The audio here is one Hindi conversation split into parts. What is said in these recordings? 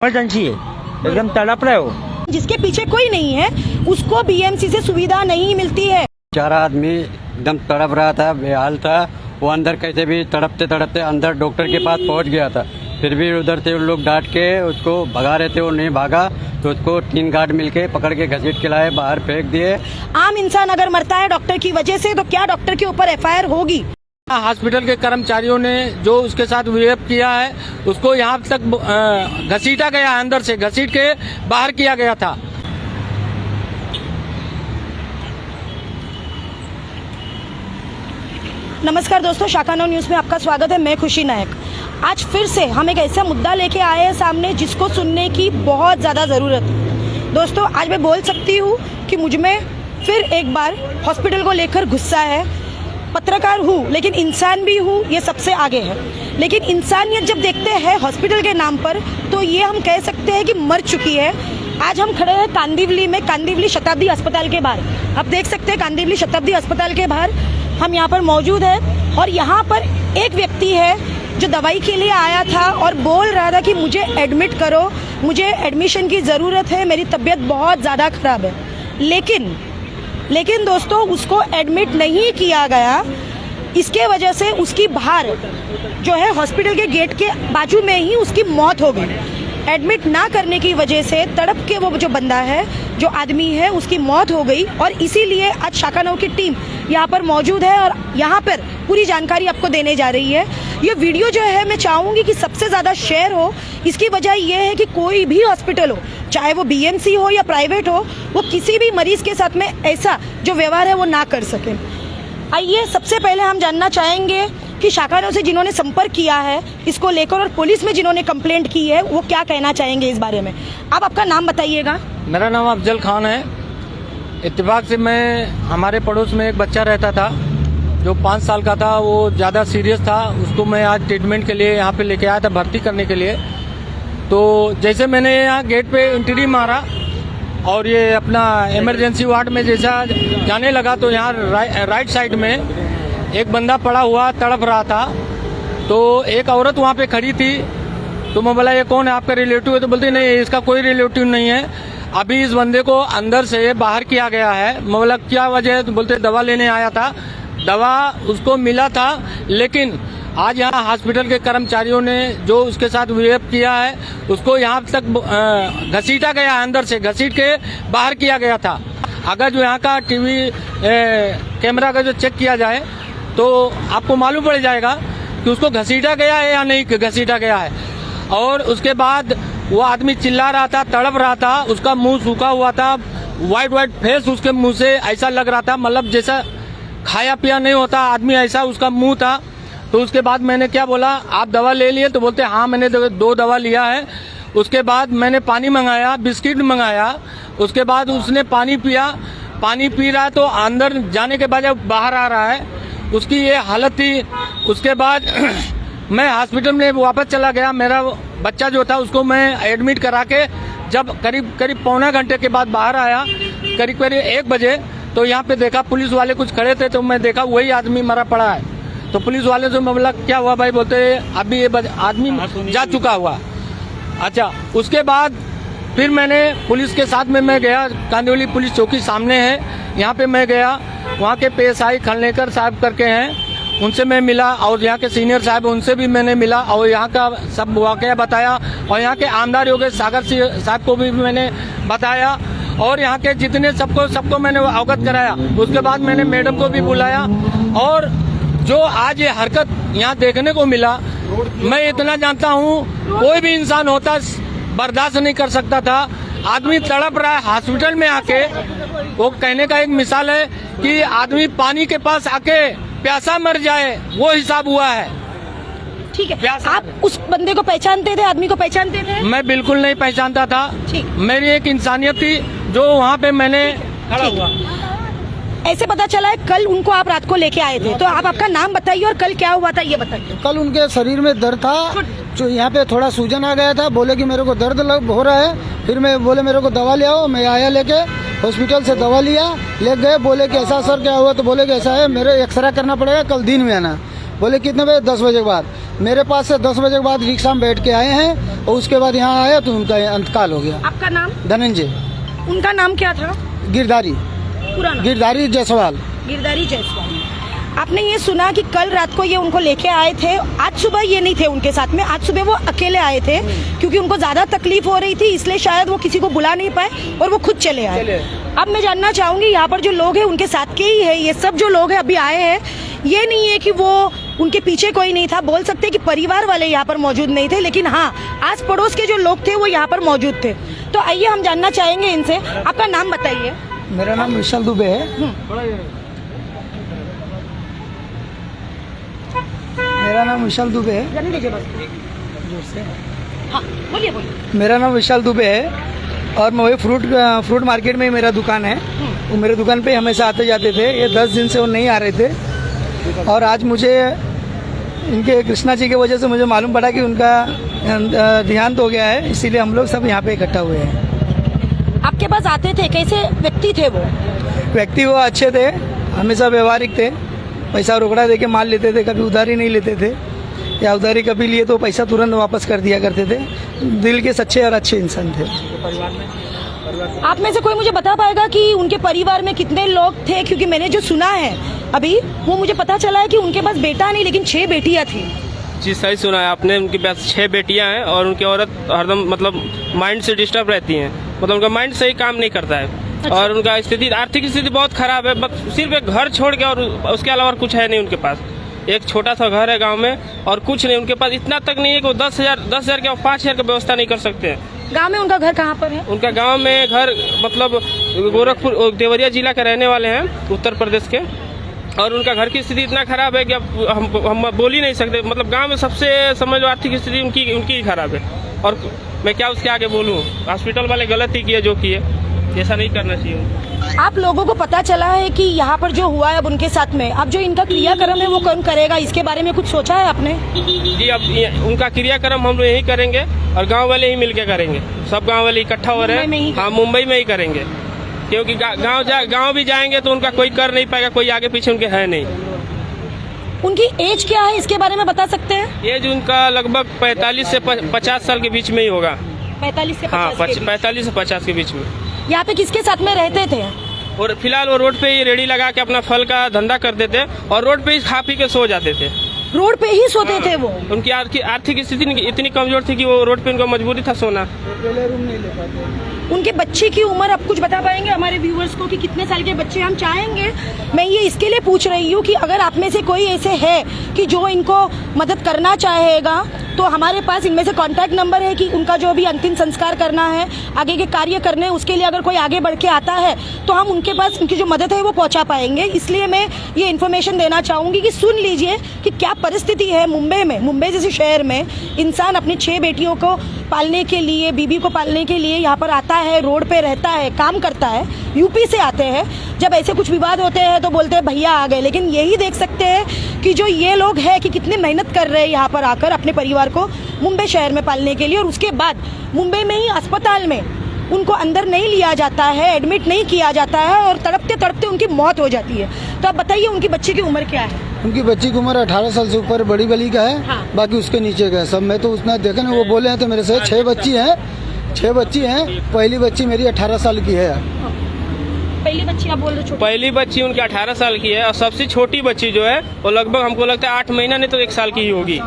इमरजेंसी है, एकदम तड़प रहे हो। जिसके पीछे कोई नहीं है उसको बीएमसी से सुविधा नहीं मिलती है। चार आदमी एकदम तड़प रहा था, बेहाल था। वो अंदर कैसे भी तड़पते तड़पते अंदर डॉक्टर के पास पहुंच गया था। फिर भी उधर से उन लोग डांट के उसको भगा रहे थे, वो नहीं भागा तो उसको 3 गार्ड मिलके पकड़ के घसीट के लाए, बाहर फेंक दिए। आम इंसान अगर मरता है डॉक्टर की वजह से तो क्या डॉक्टर के ऊपर एफआईआर होगी? हॉस्पिटल के कर्मचारियों ने जो उसके साथ विहेव किया है उसको यहाँ तक घसीटा गया, अंदर से घसीट के बाहर किया गया था। नमस्कार दोस्तों, शाखा नौ न्यूज़ में आपका स्वागत है। मैं खुशी नायक। आज फिर से हम एक ऐसा मुद्दा लेके आए हैं सामने जिसको सुनने की बहुत ज़्यादा ज़रूरत है। दोस्तों, आज मैं बोल सकती हूँ कि मुझ में फिर एक बार हॉस्पिटल को लेकर गुस्सा है। पत्रकार हूँ लेकिन इंसान भी हूँ, ये सबसे आगे है। लेकिन इंसानियत जब देखते हैं हॉस्पिटल के नाम पर तो ये हम कह सकते हैं कि मर चुकी है। आज हम खड़े हैं कांदिवली में, कांदिवली शताब्दी अस्पताल के बाहर। आप देख सकते हैं कांदिवली शताब्दी अस्पताल के बाहर हम यहाँ पर मौजूद है और यहाँ पर एक व्यक्ति है जो दवाई के लिए आया था और बोल रहा था कि मुझे एडमिट करो, मुझे एडमिशन की ज़रूरत है, मेरी तबीयत बहुत ज़्यादा ख़राब है। लेकिन दोस्तों उसको एडमिट नहीं किया गया। इसके वजह से उसकी बाहर जो है हॉस्पिटल के गेट के बाजू में ही उसकी मौत हो गई। एडमिट ना करने की वजह से तड़प के वो जो बंदा है, जो आदमी है, उसकी मौत हो गई। और इसीलिए आज शाखा नौ की टीम यहाँ पर मौजूद है और यहाँ पर पूरी जानकारी आपको देने जा रही है। ये वीडियो जो है मैं चाहूँगी कि सबसे ज़्यादा शेयर हो। इसकी वजह ये है कि कोई भी हॉस्पिटल हो, चाहे वो बीएमसी हो या प्राइवेट हो, वो किसी भी मरीज के साथ में ऐसा जो व्यवहार है वो ना कर सके। आइए सबसे पहले हम जानना चाहेंगे कि शाखा नौ से जिन्होंने संपर्क किया है इसको लेकर और पुलिस में जिन्होंने कंप्लेंट की है वो क्या कहना चाहेंगे इस बारे में। आप आपका नाम बताइएगा। मेरा नाम अफजल खान है। इत्तेफाक से मैं हमारे पड़ोस में एक बच्चा रहता था जो 5 साल का था, वो ज़्यादा सीरियस था। उसको मैं आज ट्रीटमेंट के लिए यहाँ पे लेके आया था, भर्ती करने के लिए। तो जैसे मैंने यहाँ गेट पे एंट्री मारा और ये अपना इमरजेंसी वार्ड में जैसा जाने लगा तो यहाँ राइट साइड में एक बंदा पड़ा हुआ तड़प रहा था। तो एक औरत वहाँ पे खड़ी थी। तो मैं बोला ये कौन है, आपका रिलेटिव है? तो बोलती नहीं, इसका कोई रिलेटिव नहीं है, अभी इस बंदे को अंदर से बाहर किया गया है। मैं बोला क्या वजह है? तो बोलते दवा लेने आया था, दवा उसको मिला था। लेकिन आज यहाँ हॉस्पिटल के कर्मचारियों ने जो उसके साथ विहेव किया है उसको यहाँ तक घसीटा गया, अंदर से घसीट के बाहर किया गया था। अगर जो यहाँ का टीवी कैमरा का जो चेक किया जाए तो आपको मालूम पड़ जाएगा कि उसको घसीटा गया है या नहीं घसीटा गया है। और उसके बाद वो आदमी चिल्ला रहा था, तड़प रहा था, उसका मुंह सूखा हुआ था, वाइट फेस उसके मुंह से ऐसा लग रहा था मतलब जैसा खाया पिया नहीं होता आदमी, ऐसा उसका मुंह था। तो उसके बाद मैंने क्या बोला, आप दवा ले लिए? तो बोलते हाँ मैंने 2 दवा लिया है। उसके बाद मैंने पानी मंगाया, बिस्किट मंगाया। उसके बाद उसने पानी पिया, पानी पी रहा है तो अंदर जाने के बाद जब बाहर आ रहा है उसकी ये हालत थी। उसके बाद मैं हॉस्पिटल में वापस चला गया। मेरा बच्चा जो था उसको मैं एडमिट करा के जब करीब पौना घंटे के बाद बाहर आया, करीब 1 बजे, तो यहाँ पे देखा पुलिस वाले कुछ खड़े थे। तो मैं देखा वही आदमी मरा पड़ा है। तो पुलिस वाले से मैं बोला क्या हुआ भाई? बोलते अभी ये आदमी जा चुका हुआ। अच्छा, उसके बाद फिर मैंने पुलिस के साथ में मैं गया, कांदिवली पुलिस चौकी सामने है, यहाँ पे मैं गया। वहाँ के PSI खलनेकर साहब करके हैं, उनसे मैं मिला और यहाँ के सीनियर साहब उनसे भी मैंने मिला और यहाँ का सब वाकया बताया। और यहाँ के आमदार योगेश सागर साहब को भी मैंने बताया और यहाँ के जितने सबको मैंने अवगत कराया। उसके बाद मैंने मैडम को भी बुलाया और जो आज ये हरकत यहाँ देखने को मिला, मैं इतना जानता हूँ कोई भी इंसान होता बर्दाश्त नहीं कर सकता था। आदमी तड़प रहा है हॉस्पिटल में आके, वो कहने का एक मिसाल है कि आदमी पानी के पास आके प्यासा मर जाए, वो हिसाब हुआ है। ठीक है, आप उस बंदे को पहचानते थे, आदमी को पहचानते थे? मैं बिल्कुल नहीं पहचानता था। ठीक, मेरी एक इंसानियत थी जो वहाँ पे मैंने खड़ा हुआ। ऐसे पता चला है कल उनको आप रात को लेके आए थे, तो आप आपका नाम बताइए और कल क्या हुआ था ये बताइए। कल उनके शरीर में दर्द था, जो यहाँ पे थोड़ा सूजन आ गया था। बोले कि मेरे को दर्द हो रहा है। फिर मैं बोले मेरे को दवा ले आओ। मैं आया लेके हॉस्पिटल से दवा लिया, ले गए। बोले कि ऐसा सर क्या हुआ? तो बोले कि ऐसा है, मेरे एक्सरे करना पड़ेगा, कल दिन में आना। बोले कितने बजे? 10 बजे के बाद। मेरे पास से 10 बजे के बाद रिक्शा में बैठ के आए हैं और उसके बाद यहाँ आया तो उनका अंतकाल हो गया। आपका नाम? धनंजय। उनका नाम क्या था? गिरधारी। पूरा नाम? गिरधारी जायसवाल। गिरधारी जायसवाल। आपने ये सुना कि कल रात को ये उनको लेके आए थे, आज सुबह ये नहीं थे उनके साथ में, आज सुबह वो अकेले आए थे क्योंकि उनको ज्यादा तकलीफ हो रही थी, इसलिए शायद वो किसी को बुला नहीं पाए और वो खुद चले आए। अब मैं जानना चाहूंगी यहाँ पर जो लोग हैं उनके साथ के ही है ये सब जो लोग हैं अभी आए हैं, ये नहीं है कि वो उनके पीछे कोई नहीं था, बोल सकते हैं कि परिवार वाले यहाँ पर मौजूद नहीं थे, लेकिन हाँ आस पड़ोस के जो लोग थे वो यहाँ पर मौजूद थे। तो आइए हम जानना चाहेंगे इनसे, आपका नाम बताइए। मेरा नाम विशाल दुबे है। मेरा नाम विशाल दुबे है। जाने दीजिए बस। हाँ बोलिए बोलिए। मेरा नाम विशाल दुबे है और मैं वही फ्रूट मार्केट में ही मेरा दुकान है। वो मेरे दुकान पे हमेशा आते जाते थे। ये 10 दिन से वो नहीं आ रहे थे और आज मुझे इनके कृष्णा जी की वजह से मुझे मालूम पड़ा कि उनका देहांत हो गया है, इसीलिए हम लोग सब यहाँ पे इकट्ठा हुए हैं। आपके पास आते थे, कैसे व्यक्ति थे वो? व्यक्ति वो अच्छे थे, हमेशा व्यवहारिक थे, पैसा रोकड़ा दे के माल लेते थे, कभी उधारी नहीं लेते थे, या उधारी कभी लिए तो पैसा तुरंत वापस कर दिया करते थे। दिल के सच्चे और अच्छे इंसान थे। आप में से कोई मुझे बता पाएगा कि उनके परिवार में कितने लोग थे? क्योंकि मैंने जो सुना है अभी वो मुझे पता चला है कि उनके पास बेटा नहीं लेकिन 6 बेटियां थी। जी सही सुना है आपने, उनके पास 6 बेटियां हैं और उनकी औरत हरदम मतलब माइंड से डिस्टर्ब रहती हैं, मतलब उनका माइंड सही काम नहीं करता है। अच्छा। और उनका स्थिति आर्थिक स्थिति बहुत खराब है, बस सिर्फ एक घर छोड़ के और उसके अलावा कुछ है नहीं उनके पास। एक छोटा सा घर है गांव में और कुछ नहीं उनके पास, इतना तक नहीं है कि वो 10,000 के 5,000 की व्यवस्था नहीं कर सकते हैं। गांव में उनका घर कहाँ पर है? उनका गांव में घर मतलब गोरखपुर देवरिया जिला के रहने वाले हैं, उत्तर प्रदेश के, और उनका घर की स्थिति इतना खराब है कि अब हम बोल ही नहीं सकते। मतलब गांव में सबसे समझ लो आर्थिक स्थिति उनकी ही खराब है और मैं क्या उसके आगे बोलूँ। हॉस्पिटल वाले गलत ही किए जो किए, ऐसा नहीं करना चाहिए। आप लोगों को पता चला है कि यहाँ पर जो हुआ है अब उनके साथ में, अब जो इनका क्रियाक्रम है वो कौन करेगा, इसके बारे में कुछ सोचा है आपने? जी अब उनका क्रियाक्रम हम लोग यही करेंगे और गांव वाले ही मिलके करेंगे, सब गांव वाले इकट्ठा हो रहे हैं। हाँ मुंबई में ही करेंगे, क्योंकि गांव भी जाएंगे तो उनका कोई कर नहीं पाएगा, कोई आगे पीछे उनके है नहीं। उनकी एज क्या है इसके बारे में बता सकते हैं? एज उनका लगभग 45 से 50 साल के बीच में ही होगा। 45 से 50? हाँ 45 से 50 के बीच में। यहाँ पे किसके साथ में रहते थे? और फिलहाल वो रोड पे ही रेडी लगा के अपना फल का धंधा करते थे और रोड पे ही खा पी के सो जाते थे। रोड पे ही सोते थे वो? उनकी आर्थिक स्थिति इतनी कमजोर थी कि वो रोड पे उनको मजबूरी था सोना। उनके बच्चे की उम्र आप कुछ बता पाएंगे हमारे व्यूवर्स को कि कितने साल के बच्चे? हम चाहेंगे, मैं ये इसके लिए पूछ रही हूँ कि अगर आप में से कोई ऐसे है कि जो इनको मदद करना चाहेगा तो हमारे पास इनमें से कांटेक्ट नंबर है कि उनका जो भी अंतिम संस्कार करना है, आगे के कार्य करने हैं, उसके लिए अगर कोई आगे बढ़ के आता है तो हम उनके पास उनकी जो मदद है वो पहुंचा पाएंगे। इसलिए मैं ये इन्फॉर्मेशन देना चाहूंगी कि सुन लीजिए कि क्या परिस्थिति है मुंबई में। मुंबई जैसे शहर में इंसान अपनी 6 बेटियों को पालने के लिए, बीबी को पालने के लिए यहाँ पर आता है, रोड पे रहता है, काम करता है। यूपी से आते हैं, जब ऐसे कुछ विवाद होते हैं तो बोलते हैं भैया आ गए, लेकिन यही देख सकते हैं कि जो ये लोग हैं कि कितनी मेहनत कर रहे हैं यहाँ पर आकर अपने परिवार को मुंबई शहर में पालने के लिए, और उसके बाद मुंबई में ही अस्पताल में उनको अंदर नहीं लिया जाता है, एडमिट नहीं किया जाता है और तड़पते तड़पते उनकी मौत हो जाती है। तो आप बताइए उनकी बच्ची की उम्र क्या है? उनकी बच्ची की उम्र 18 साल से ऊपर बड़ी बली का है। हाँ। बाकी उसके नीचे का है सब। मैं तो उसने देखा ना, वो बोले हैं तो मेरे से 6 बच्ची हैं। 6 बच्ची हैं। पहली बच्ची मेरी 18 साल की है। पहली बच्ची आप बोल रहे? पहली बच्ची उनकी 18 साल की है और सबसे छोटी बच्ची जो है वो लगभग हमको लगता है 8 महीना नहीं तो 1 साल की ही होगी,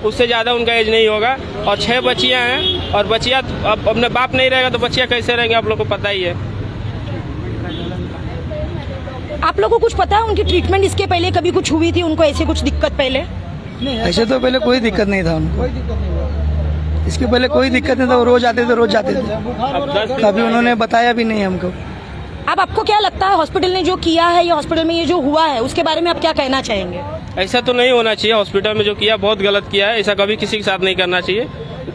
उससे ज्यादा उनका एज नहीं होगा। और 6 बच्चियां हैं और बच्चियां अब अपने बाप नहीं रहेगा तो बच्चियां कैसे रहेंगे, आप लोग को पता ही है। आप लोगों को कुछ पता है उनकी ट्रीटमेंट इसके पहले कभी कुछ हुई थी उनको, ऐसे कुछ दिक्कत पहले? नहीं, ऐसे तो पहले कोई दिक्कत नहीं था उनको। इसके पहले कोई दिक्कत नहीं था, वो रोज आते थे। कभी उन्होंने बताया भी नहीं हमको। अब आपको क्या लगता है हॉस्पिटल ने जो किया है या हॉस्पिटल में ये जो हुआ है उसके बारे में आप क्या कहना चाहेंगे? ऐसा तो नहीं होना चाहिए, हॉस्पिटल में जो किया बहुत गलत किया है, ऐसा कभी किसी के साथ नहीं करना चाहिए।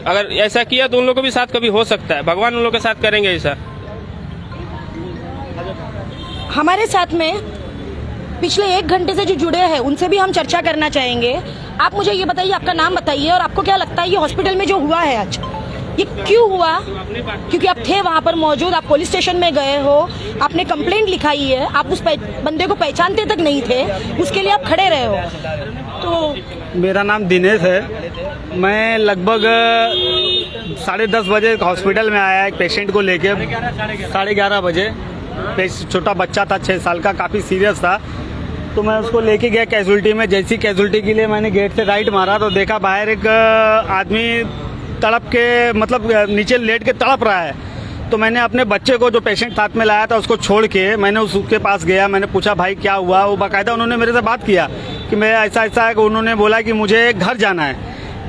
अगर ऐसा किया तो उन लोगों के भी साथ कभी हो सकता है, भगवान उन लोगों के साथ करेंगे ऐसा। हमारे साथ में पिछले 1 घंटे से जो जुड़े हैं उनसे भी हम चर्चा करना चाहेंगे। आप मुझे ये बताइए, आपका नाम बताइए और आपको क्या लगता है ये हॉस्पिटल में जो हुआ है आज ये क्यों हुआ? क्योंकि आप थे वहाँ पर मौजूद, आप पुलिस स्टेशन में गए हो, आपने कंप्लेंट लिखाई है, आप उस बंदे को पहचानते तक नहीं थे, उसके लिए आप खड़े रहे हो। तो मेरा नाम दिनेश है। मैं लगभग 10:30 बजे हॉस्पिटल में आया एक पेशेंट को लेके, 11:30 बजे। छोटा बच्चा था 6 साल का, काफ़ी सीरियस था। तो मैं उसको लेके गया कैजुअल्टी में। जैसी कैजुअल्टी के लिए मैंने गेट से राइट मारा तो देखा बाहर एक आदमी तड़प के, मतलब नीचे लेट के तड़प रहा है। तो मैंने अपने बच्चे को, जो पेशेंट साथ में लाया था, उसको छोड़ के मैंने उसके पास गया। मैंने पूछा भाई क्या हुआ। वो बाकायदा उन्होंने मेरे से बात किया कि मैं ऐसा ऐसा है। उन्होंने बोला कि मुझे घर जाना है,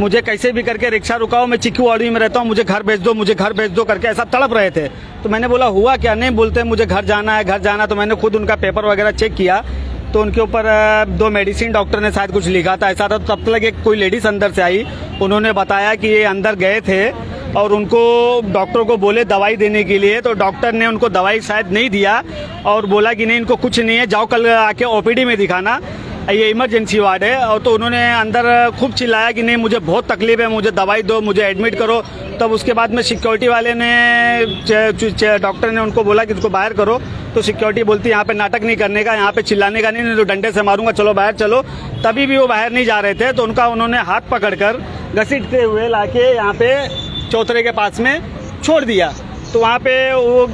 मुझे कैसे भी करके रिक्शा रुकाओ, मैं चिक्कूवाड़ी में रहता हूँ, मुझे घर भेज दो, मुझे घर भेज दो करके ऐसा तड़प रहे थे। तो मैंने बोला हुआ क्या। नहीं बोलते मुझे घर जाना है, घर जाना। तो मैंने खुद उनका पेपर वगैरह चेक किया तो उनके ऊपर 2 मेडिसिन डॉक्टर ने शायद कुछ लिखा था, ऐसा था। तब तक एक कोई लेडीज अंदर से आई, उन्होंने बताया कि ये अंदर गए थे और उनको डॉक्टर को बोले दवाई देने के लिए। तो डॉक्टर ने उनको दवाई शायद नहीं दिया और बोला कि नहीं इनको कुछ नहीं है, जाओ कल आके ओपीडी में दिखाना, ये इमरजेंसी वार्ड है। और तो उन्होंने अंदर खूब चिल्लाया कि नहीं मुझे बहुत तकलीफ है, मुझे दवाई दो, मुझे एडमिट करो। तब उसके बाद में सिक्योरिटी वाले ने, डॉक्टर ने उनको बोला कि इसको बाहर करो। तो सिक्योरिटी बोलती यहाँ पे नाटक नहीं करने का, यहाँ पे चिल्लाने का नहीं तो डंडे से मारूंगा, चलो बाहर चलो। तभी भी वो बाहर नहीं जा रहे थे तो उन्होंने हाथ पकड़कर घसीटते हुए लाके यहाँ पे चौतरे के पास में छोड़ दिया। तो वहाँ पे वो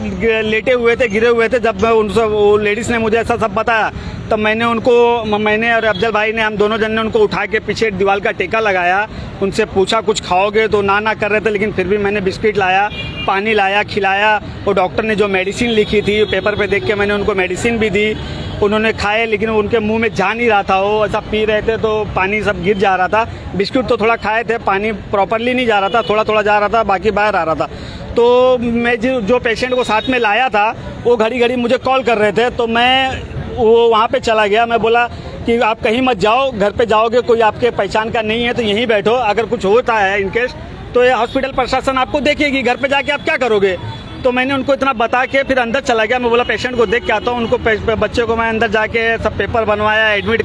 लेटे हुए थे, गिरे हुए थे। जब उनसे वो लेडीज ने मुझे ऐसा सब बताया तब मैंने और अफजल भाई ने, हम दोनों जन ने उनको उठा के पीछे दीवार का टेका लगाया। उनसे पूछा कुछ खाओगे, तो ना कर रहे थे। लेकिन फिर भी मैंने बिस्किट लाया, पानी लाया, खिलाया। और डॉक्टर ने जो मेडिसिन लिखी थी पेपर पे देख के मैंने उनको मेडिसिन भी दी। उन्होंने खाए लेकिन उनके मुंह में जा नहीं रहा था, वो ऐसा पी रहे थे तो पानी सब गिर जा रहा था। बिस्किट तो थोड़ा खाए थे, पानी प्रॉपरली नहीं जा रहा था, थोड़ा थोड़ा जा रहा था, बाकी बाहर आ रहा था। तो मैं जो पेशेंट को साथ में लाया था वो घड़ी मुझे कॉल कर रहे थे। तो मैं वो वहाँ पे चला गया। मैं बोला कि आप कहीं मत जाओ, घर पे जाओगे कोई आपके पहचान का नहीं है तो यहीं बैठो, अगर कुछ होता है इनकेस तो ये हॉस्पिटल प्रशासन आपको देखेगी, घर पे जाके आप क्या करोगे। तो मैंने उनको इतना बता के फिर अंदर चला गया। मैं बोला पेशेंट को देख के आता हूँ। उनको बच्चे को मैं अंदर जाके सब पेपर बनवाया, एडमिट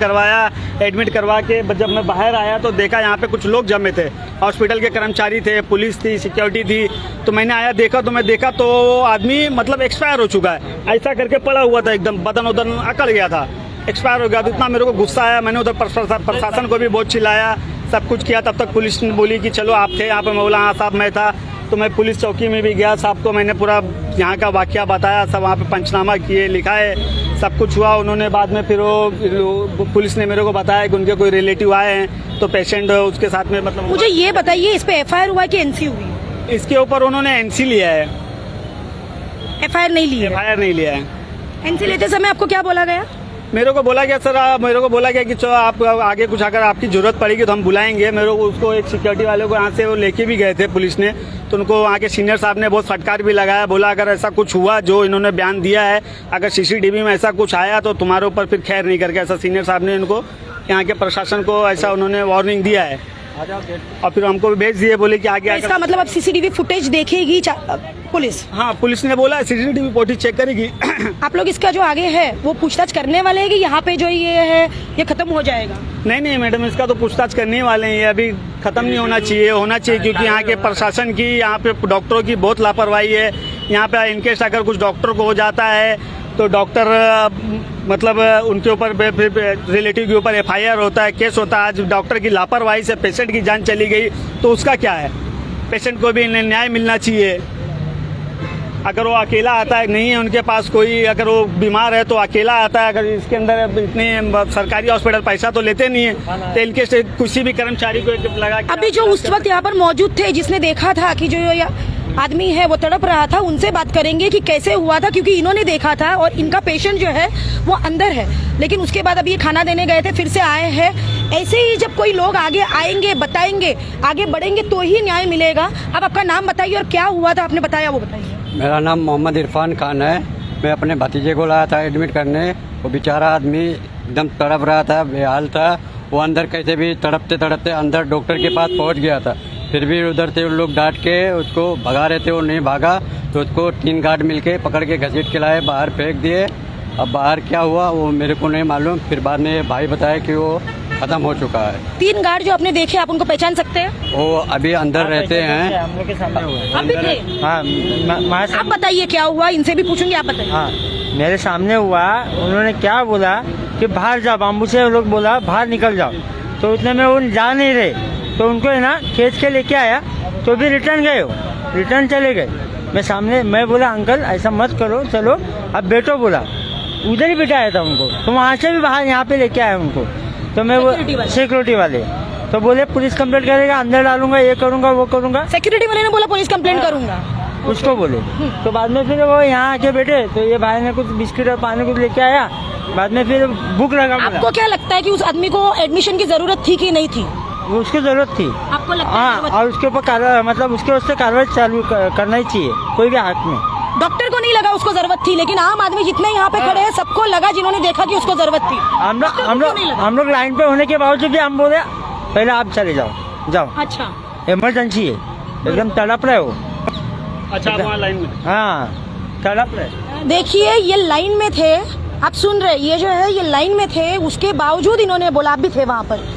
करवा के जब मैं बाहर आया तो देखा यहाँ पे कुछ लोग जमे थे, हॉस्पिटल के कर्मचारी थे, पुलिस थी, सिक्योरिटी थी। तो मैंने आया देखा तो आदमी मतलब एक्सपायर हो चुका है, ऐसा करके पड़ा हुआ था, एकदम बदन उदन अकड़ गया था, एक्सपायर हो गया। तो इतना मेरे को गुस्सा आया, मैंने उधर प्रशासन को भी बहुत चिल्लाया, सब कुछ किया। तब तक पुलिस ने बोली कि चलो आप थे यहाँ पे। मैं बोला हाँ साहब मैं था। तो मैं पुलिस चौकी में भी गया, साहब को मैंने पूरा यहाँ का वाकया बताया, सब वहाँ पे पंचनामा किए, लिखा है, सब कुछ हुआ। उन्होंने बाद में फिर वो पुलिस ने मेरे को बताया कि उनके कोई रिलेटिव आए हैं तो पेशेंट उसके साथ में, मतलब मुझे ये बताइए इस पे एफआईआर हुआ कि एनसी हुई। इसके ऊपर उन्होंने एनसी लिया है, एफआईआर नहीं ली है। एफआईआर नहीं लिया है। एनसी लेते समय आपको क्या बोला गया। मेरे को बोला गया सर, मेरे को बोला गया कि चलो आप आगे कुछ अगर आपकी जरूरत पड़ेगी तो हम बुलाएंगे। मेरे को उसको एक सिक्योरिटी वाले को यहाँ से वो लेके भी गए थे पुलिस ने। तो उनको वहाँ के सीनियर साहब ने बहुत फटकार भी लगाया, बोला अगर ऐसा कुछ हुआ जो इन्होंने बयान दिया है, अगर सीसीटीवी में ऐसा कुछ आया तो तुम्हारे ऊपर फिर खैर नहीं करके, ऐसा सीनियर साहब ने इनको, यहाँ के प्रशासन को ऐसा उन्होंने वार्निंग दिया है। और फिर हमको भी भेज दिए, बोले कि आगे। इसका मतलब अब सीसीटीवी फुटेज देखेगी पुलिस। हाँ पुलिस ने बोला सीसीटीवी फुटेज चेक करेगी। आप लोग इसका जो आगे है वो पूछताछ करने वाले हैं कि यहाँ पे जो ये है ये खत्म हो जाएगा। नहीं मैडम, इसका तो पूछताछ करने वाले हैं, ये अभी खत्म नहीं होना चाहिए क्योंकि यहाँ के प्रशासन की, यहाँ पे डॉक्टरों की बहुत लापरवाही है। यहाँ पे इनकेस अगर कुछ डॉक्टर को हो जाता है तो डॉक्टर मतलब उनके ऊपर रिलेटिव के ऊपर एफआईआर होता है, केस होता है। आज डॉक्टर की लापरवाही से पेशेंट की जान चली गई तो उसका क्या है। पेशेंट को भी न्याय मिलना चाहिए। अगर वो अकेला आता है, नहीं है उनके पास कोई, अगर वो बीमार है तो अकेला आता है। अगर इसके अंदर इतने सरकारी हॉस्पिटल पैसा तो लेते नहीं है तो इनके से किसी भी कर्मचारी को लगा। अभी जो उस वक्त यहाँ पर मौजूद थे, जिसने देखा था कि जो आदमी है वो तड़प रहा था, उनसे बात करेंगे कि कैसे हुआ था, क्योंकि इन्होंने देखा था और इनका पेशेंट जो है वो अंदर है। लेकिन उसके बाद अभी ये खाना देने गए थे, फिर से आए हैं। ऐसे ही जब कोई लोग आगे आएंगे, बताएंगे, आगे बढ़ेंगे तो ही न्याय मिलेगा। अब आपका नाम बताइए और क्या हुआ था, आपने बताया वो बताइए। मेरा नाम मोहम्मद इरफान खान है। मैं अपने भतीजे को लाया था एडमिट करने। वो बेचारा आदमी एकदम तड़प रहा था, बेहाल था। वो अंदर कैसे भी तड़पते तड़पते अंदर डॉक्टर के पास पहुंच गया था। फिर भी उधर से उन लोग डांट के उसको भगा रहे थे, वो नहीं भागा। तो उसको 3 गार्ड मिलके पकड़ के घसीट के लाए, बाहर फेंक दिए। अब बाहर क्या हुआ वो मेरे को नहीं मालूम। फिर बाद में भाई बताया कि वो खत्म हो चुका है। 3 गार्ड जो आपने देखे, आप उनको पहचान सकते हैं? वो अभी अंदर रहते हैं। हम लोग के सामने हुआ। आप भी थे? हाँ आप बताइए क्या हुआ, इनसे भी पूछूंगी, आप बताइए। हाँ मेरे सामने हुआ। उन्होंने क्या बोला कि बाहर जाओ, बाम्बू से लोग बोला बाहर निकल जाओ। तो उतने में वो जा नहीं रहे, तो उनको है ना खींच के लेके आया, तो भी रिटर्न गए, वो रिटर्न चले गए। मैं सामने, मैं बोला अंकल ऐसा मत करो, चलो अब बैठो, बोला उधर ही बिठाया था उनको, तो वहाँ से भी बाहर यहाँ पे लेके आया उनको। तो मैं वो सिक्योरिटी वाले तो बोले पुलिस कंप्लेंट करेगा, अंदर डालूंगा, ये करूंगा वो करूंगा। सिक्योरिटी वाले ने बोला पुलिस कंप्लेंट करूंगा, उसको बोले। तो बाद में फिर वो यहाँ आके बैठे, तो ये भाई ने कुछ बिस्किट और पानी कुछ लेके आया, बाद में फिर भूख लगा। आपको क्या लगता है कि उस आदमी को एडमिशन की जरूरत थी कि नहीं थी? उसको जरूरत थी, आपको लगता है हाँ, और उसके ऊपर मतलब उसके उससे कार्रवाई चालू करना ही चाहिए कोई भी हाथ में। डॉक्टर को नहीं लगा उसको जरूरत थी, लेकिन आम आदमी जितने यहाँ पे खड़े हैं सबको लगा, जिन्होंने देखा कि उसको जरूरत थी। हम लोग लाइन पे होने के बावजूद भी हम बोले पहले आप चले जाओ। अच्छा, इमरजेंसी है, एकदम तड़प रहे हो। अच्छा, आप वहाँ लाइन में? हाँ, तड़प रहे। देखिए ये लाइन में थे, आप सुन रहे, ये जो है ये लाइन में थे, उसके बावजूद इन्होंने बोला, आप भी थे वहाँ पर?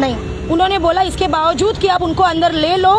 नहीं, उन्होंने बोला इसके बावजूद कि आप उनको अंदर ले लो,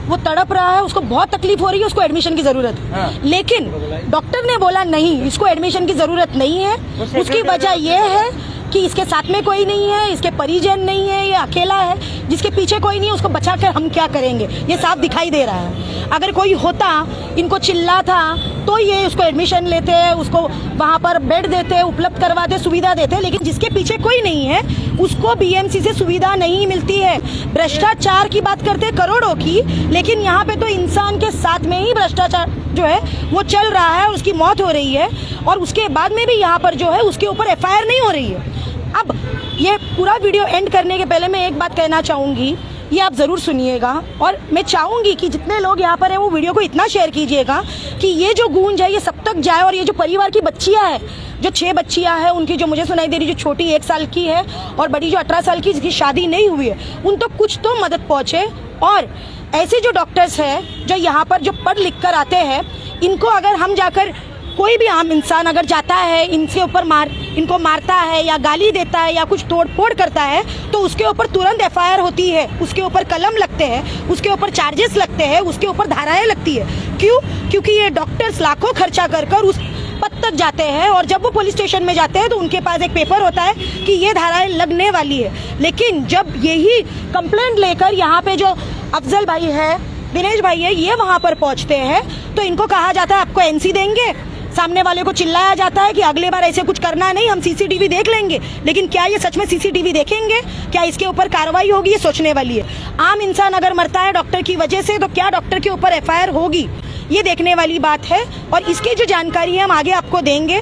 वो तड़प रहा है, उसको बहुत तकलीफ हो रही है, उसको एडमिशन की जरूरत है। लेकिन डॉक्टर ने बोला नहीं, इसको एडमिशन की जरूरत नहीं है। उसकी वजह यह है कि इसके साथ में कोई नहीं है, इसके परिजन नहीं है, ये अकेला है, जिसके पीछे कोई नहीं है, उसको बचाकर हम क्या करेंगे, ये साफ दिखाई दे रहा है। अगर कोई होता, इनको चिल्लाता, तो ये उसको एडमिशन लेते, उसको वहाँ पर बेड देते, उपलब्ध करवाते, सुविधा देते। लेकिन जिसके पीछे कोई नहीं है, उसको बीएमसी से सुविधा नहीं मिलती है। भ्रष्टाचार की बात करते हैं करोड़ों की, लेकिन यहाँ पे तो इंसान के साथ में ही भ्रष्टाचार जो है वो चल रहा है, उसकी मौत हो रही है, और उसके बाद में भी यहाँ पर जो है उसके ऊपर एफआईआर नहीं हो रही है। अब ये पूरा वीडियो एंड करने के पहले मैं एक बात कहना चाहूँगी, ये आप ज़रूर सुनिएगा, और मैं चाहूँगी कि जितने लोग यहाँ पर हैं वो वीडियो को इतना शेयर कीजिएगा कि ये जो गूंज है ये सब तक जाए, और ये जो परिवार की बच्चियाँ हैं, जो 6 बच्चियाँ हैं, उनकी जो मुझे सुनाई दे रही, जो छोटी 1 साल की है और बड़ी जो 18 साल की, जिसकी शादी नहीं हुई है, उन तो कुछ तो मदद पहुँचे। और ऐसे जो डॉक्टर्स हैं जो यहाँ पर जो पढ़ लिख कर आते हैं, इनको अगर हम जाकर, कोई भी आम इंसान अगर जाता है इनके ऊपर इनको मारता है या गाली देता है या कुछ तोड़ फोड़ करता है, तो उसके ऊपर तुरंत एफआईआर होती है, उसके ऊपर कलम लगते हैं, उसके ऊपर चार्जेस लगते हैं, उसके ऊपर धाराएं लगती है। क्यों? क्योंकि ये डॉक्टर्स लाखों खर्चा कर उस पद तक जाते हैं, और जब वो पुलिस स्टेशन में जाते हैं तो उनके पास एक पेपर होता है कि ये धाराएं लगने वाली है। लेकिन जब यही कंप्लेंट लेकर यहाँ पे जो अफजल भाई है, दिनेश भाई है, ये वहाँ पर पहुँचते हैं, तो इनको कहा जाता है आपको एनसी देंगे, सामने वाले को चिल्लाया जाता है कि अगले बार ऐसे कुछ करना नहीं, हम सीसीटीवी देख लेंगे। लेकिन क्या ये सच में सीसीटीवी देखेंगे? क्या इसके ऊपर कार्रवाई होगी? ये सोचने वाली है। आम इंसान अगर मरता है डॉक्टर की वजह से, तो क्या डॉक्टर के ऊपर एफआईआर होगी? ये देखने वाली बात है। और इसकी जो जानकारी है हम आगे आपको देंगे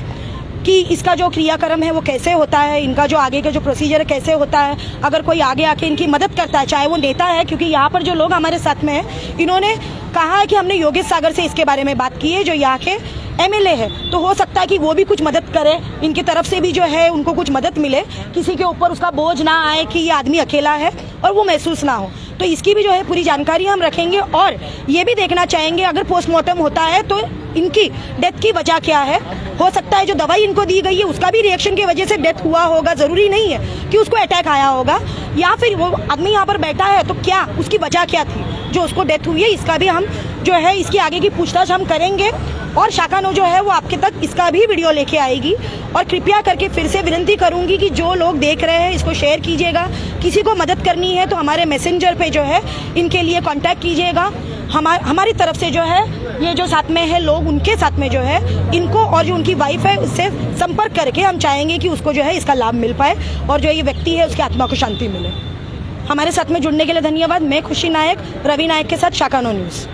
कि इसका जो क्रियाक्रम है वो कैसे होता है, इनका जो आगे का जो प्रोसीजर कैसे होता है। अगर कोई आगे आके इनकी मदद करता है, चाहे वो नेता है, क्योंकि यहाँ पर जो लोग हमारे साथ में हैं, इन्होंने कहा है कि हमने योगेश सागर से इसके बारे में बात की है, जो यहाँ के एमएलए है, तो हो सकता है कि वो भी कुछ मदद करे, इनकी तरफ से भी जो है उनको कुछ मदद मिले, किसी के ऊपर उसका बोझ ना आए कि ये आदमी अकेला है और वो महसूस ना हो। तो इसकी भी जो है पूरी जानकारी हम रखेंगे, और ये भी देखना चाहेंगे अगर पोस्टमार्टम होता है तो इनकी डेथ की वजह क्या है। हो सकता है जो दवाई इनको दी गई है उसका भी रिएक्शन की वजह से डेथ हुआ होगा, जरूरी नहीं है कि उसको अटैक आया होगा, या फिर वो आदमी यहाँ पर बैठा है तो क्या उसकी वजह क्या थी जो उसको डेथ हुई है। इसका भी हम जो है इसकी आगे की पूछताछ हम करेंगे, और शाखानो जो है वो आपके तक इसका भी वीडियो लेके आएगी। और कृपया करके फिर से विनती करूंगी कि जो लोग देख रहे हैं इसको शेयर कीजिएगा। किसी को मदद करनी है तो हमारे मैसेंजर पे जो है इनके लिए कांटेक्ट कीजिएगा। हमारी तरफ से जो है ये जो साथ में है लोग, उनके साथ में जो है इनको, और जो उनकी वाइफ है उससे संपर्क करके हम चाहेंगे कि उसको जो है इसका लाभ मिल पाए, और जो ये व्यक्ति है उसकी आत्मा को शांति मिले। हमारे साथ में जुड़ने के लिए धन्यवाद। मैं खुशी नायक, रवि नायक के साथ शाखानो न्यूज़।